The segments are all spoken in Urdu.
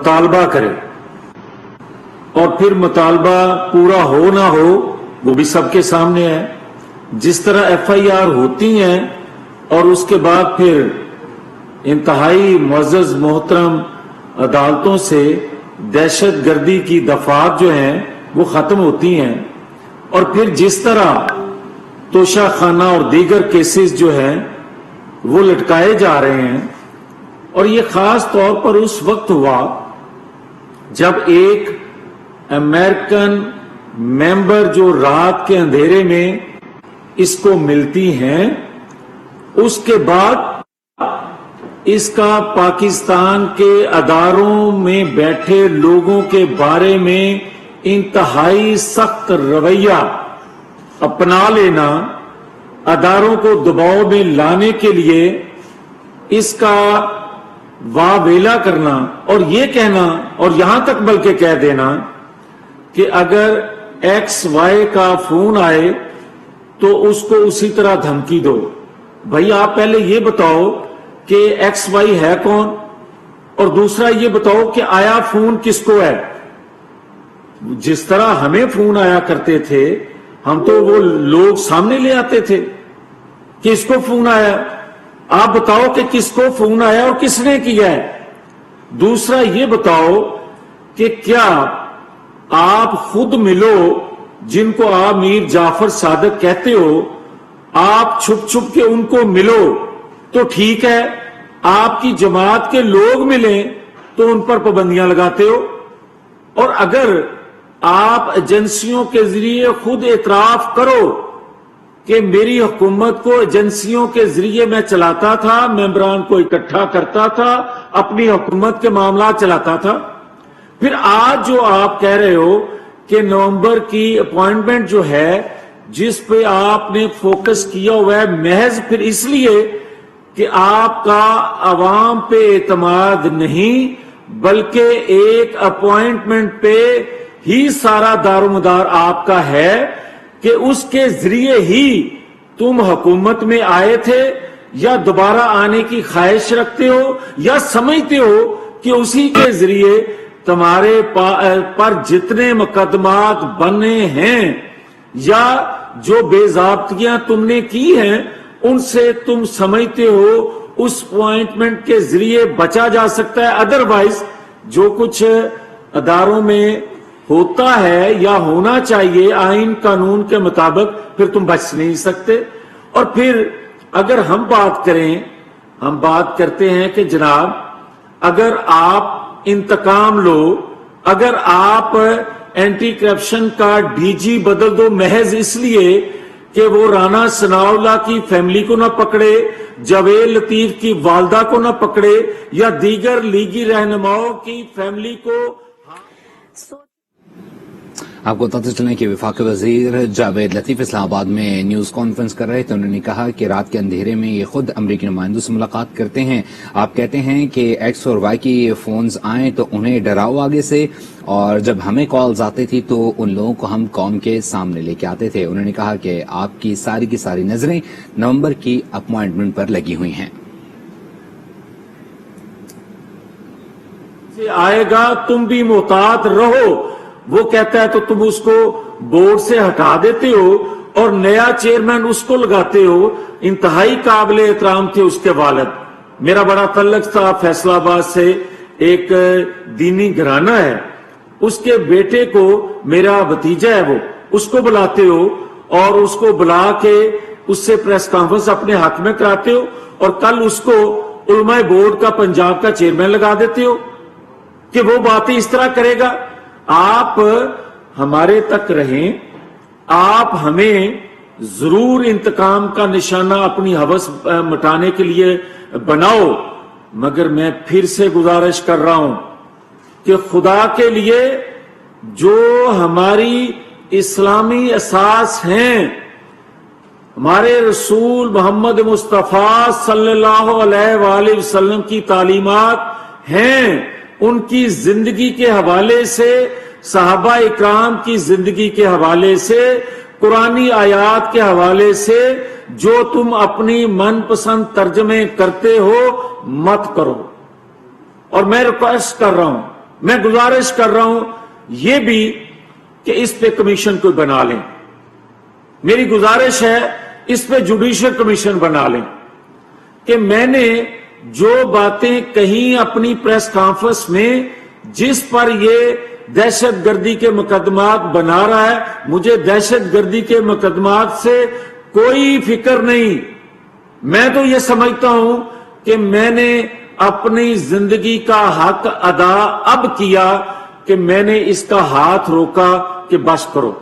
مطالبہ کرے اور پھر مطالبہ پورا ہو نہ ہو وہ بھی سب کے سامنے ہے. جس طرح ایف آئی آر ہوتی ہیں اور اس کے بعد پھر انتہائی معزز محترم عدالتوں سے دہشت گردی کی دفعات جو ہیں وہ ختم ہوتی ہیں، اور پھر جس طرح توشہ خانہ اور دیگر کیسز جو ہیں وہ لٹکائے جا رہے ہیں. اور یہ خاص طور پر اس وقت ہوا جب ایک امریکن ممبر جو رات کے اندھیرے میں اس کو ملتی ہیں، اس کے بعد اس کا پاکستان کے اداروں میں بیٹھے لوگوں کے بارے میں انتہائی سخت رویہ اپنا لینا، اداروں کو دباؤ میں لانے کے لیے اس کا واویلا کرنا اور یہ کہنا اور یہاں تک بلکہ کہہ دینا کہ اگر ایکس وائی کا فون آئے تو اس کو اسی طرح دھمکی دو. بھائی آپ پہلے یہ بتاؤ کہ ایکس وائی ہے کون، اور دوسرا یہ بتاؤ کہ آیا فون کس کو ہے. جس طرح ہمیں فون آیا کرتے تھے ہم تو وہ لوگ سامنے لے آتے تھے کہ اس کو فون آیا، آپ بتاؤ کہ کس کو فون آیا اور کس نے کیا ہے. دوسرا یہ بتاؤ کہ کیا آپ خود ملو جن کو آپ میر جعفر صادق کہتے ہو، آپ چھپ چھپ کے ان کو ملو تو ٹھیک ہے، آپ کی جماعت کے لوگ ملیں تو ان پر پابندیاں لگاتے ہو. اور اگر آپ ایجنسیوں کے ذریعے خود اعتراف کرو کہ میری حکومت کو ایجنسیوں کے ذریعے میں چلاتا تھا، ممبران کو اکٹھا کرتا تھا، اپنی حکومت کے معاملات چلاتا تھا، پھر آج جو آپ کہہ رہے ہو کہ نومبر کی اپوائنٹمنٹ جو ہے جس پہ آپ نے فوکس کیا ہوا ہے محض پھر اس لیے کہ آپ کا عوام پہ اعتماد نہیں بلکہ ایک اپوائنٹمنٹ پہ ہی سارا دار و مدار آپ کا ہے کہ اس کے ذریعے ہی تم حکومت میں آئے تھے، یا دوبارہ آنے کی خواہش رکھتے ہو، یا سمجھتے ہو کہ اسی کے ذریعے تمہارے پر جتنے مقدمات بنے ہیں یا جو بے ضابطگیاں تم نے کی ہیں ان سے تم سمجھتے ہو اس اپوائنٹمنٹ کے ذریعے بچا جا سکتا ہے. ادروائز جو کچھ اداروں میں ہوتا ہے یا ہونا چاہیے آئین قانون کے مطابق پھر تم بچ نہیں سکتے. اور پھر اگر ہم بات کریں، ہم بات کرتے ہیں کہ جناب اگر آپ انتقام لو، اگر آپ اینٹی کرپشن کا ڈی جی بدل دو محض اس لیے کہ وہ رانا ثناء اللہ کی فیملی کو نہ پکڑے، جاوید لطیف کی والدہ کو نہ پکڑے، یا دیگر لیگی رہنماؤں کی فیملی کو. آپ کو بتاتے چلیں کہ وفاقی وزیر جاوید لطیف اسلام آباد میں نیوز کانفرنس کر رہے تھے. انہوں نے کہا کہ رات کے اندھیرے میں یہ خود امریکی نمائندوں سے ملاقات کرتے ہیں. آپ کہتے ہیں کہ ایکس اور وائی کی فونز آئیں تو انہیں ڈراؤ آگے سے، اور جب ہمیں کالز آتی تھی تو ان لوگوں کو ہم قوم کے سامنے لے کے آتے تھے. انہوں نے کہا کہ آپ کی ساری نظریں نومبر کی اپوائنٹمنٹ پر لگی ہوئی ہیں. آئے گا تم بھی محتاط رہو، وہ کہتا ہے تو تم اس کو بورڈ سے ہٹا دیتے ہو اور نیا چیئرمین اس کو لگاتے ہو. انتہائی قابل احترام تھے اس کے والد، میرا بڑا تعلق تھا فیصل آباد سے، ایک دینی گھرانہ ہے، اس کے بیٹے کو میرا بھتیجا ہے وہ، اس کو بلاتے ہو اور اس کو بلا کے اس سے پریس کانفرنس اپنے حق میں کراتے ہو، اور کل اس کو علماء بورڈ کا پنجاب کا چیئرمین لگا دیتے ہو کہ وہ باتیں اس طرح کرے گا. آپ ہمارے تک رہیں، آپ ہمیں ضرور انتقام کا نشانہ اپنی ہوس مٹانے کے لیے بناؤ، مگر میں پھر سے گزارش کر رہا ہوں کہ خدا کے لیے جو ہماری اسلامی اساس ہیں، ہمارے رسول محمد مصطفیٰ صلی اللہ علیہ وآلہ وسلم کی تعلیمات ہیں، ان کی زندگی کے حوالے سے، صحابہ اکرام کی زندگی کے حوالے سے، قرآنی آیات کے حوالے سے جو تم اپنی من پسند ترجمے کرتے ہو مت کرو. اور میں ریکویسٹ کر رہا ہوں میں گزارش کر رہا ہوں یہ بھی کہ اس پہ کمیشن کوئی بنا لیں. میری گزارش ہے اس پہ جوڈیشل کمیشن بنا لیں کہ میں نے جو باتیں کہیں اپنی پریس کانفرنس میں جس پر یہ دہشت گردی کے مقدمات بنا رہا ہے، مجھے دہشت گردی کے مقدمات سے کوئی فکر نہیں. میں تو یہ سمجھتا ہوں کہ میں نے اپنی زندگی کا حق ادا اب کیا کہ میں نے اس کا ہاتھ روکا کہ بس کرو.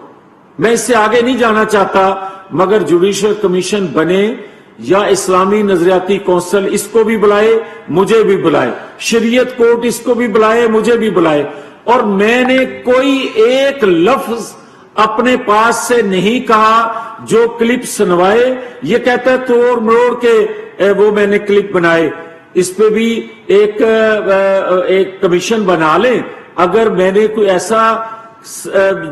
میں اس سے آگے نہیں جانا چاہتا، مگر جوڈیشل کمیشن بنے یا اسلامی نظریاتی کونسل اس کو بھی بلائے، مجھے بھی بلائے، شریعت کورٹ اس کو بھی بلائے، مجھے بھی بلائے. اور میں نے کوئی ایک لفظ اپنے پاس سے نہیں کہا. جو کلپ سنوائے یہ کہتا ہے توڑ مروڑ کے وہ میں نے کلپ بنائے. اس پہ بھی ایک کمیشن بنا لیں. اگر میں نے کوئی ایسا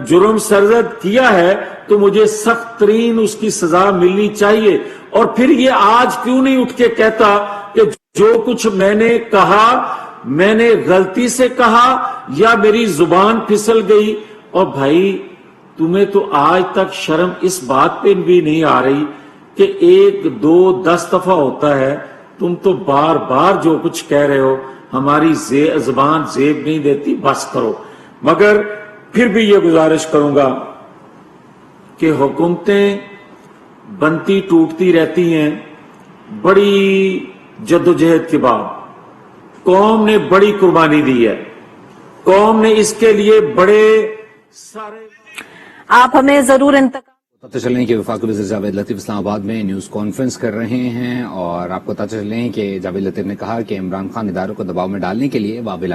جرم سرزد کیا ہے تو مجھے سخت ترین اس کی سزا ملنی چاہیے. اور پھر یہ آج کیوں نہیں اٹھ کے کہتا کہ جو کچھ میں نے کہا میں نے غلطی سے کہا یا میری زبان پھسل گئی. اور بھائی تمہیں تو آج تک شرم اس بات پہ بھی نہیں آ رہی کہ 1 2 10 دفعہ ہوتا ہے. تم تو بار بار جو کچھ کہہ رہے ہو ہماری زبان زیب نہیں دیتی، بس کرو. مگر پھر بھی یہ گزارش کروں گا کہ حکومتیں بنتی ٹوٹتی رہتی ہیں. بڑی جدوجہد کے بعد قوم نے بڑی قربانی دی ہے. قوم نے اس کے لیے بڑے سارے آپ ہمیں ضرور پتہ چلیں کہ وفاقی وزیر جاوید لطیف اسلام آباد میں نیوز کانفرنس کر رہے ہیں، اور آپ کو پتہ چلیں کہ جاوید لطیف نے کہا کہ عمران خان اداروں کو دباؤ میں ڈالنے کے لیے وابل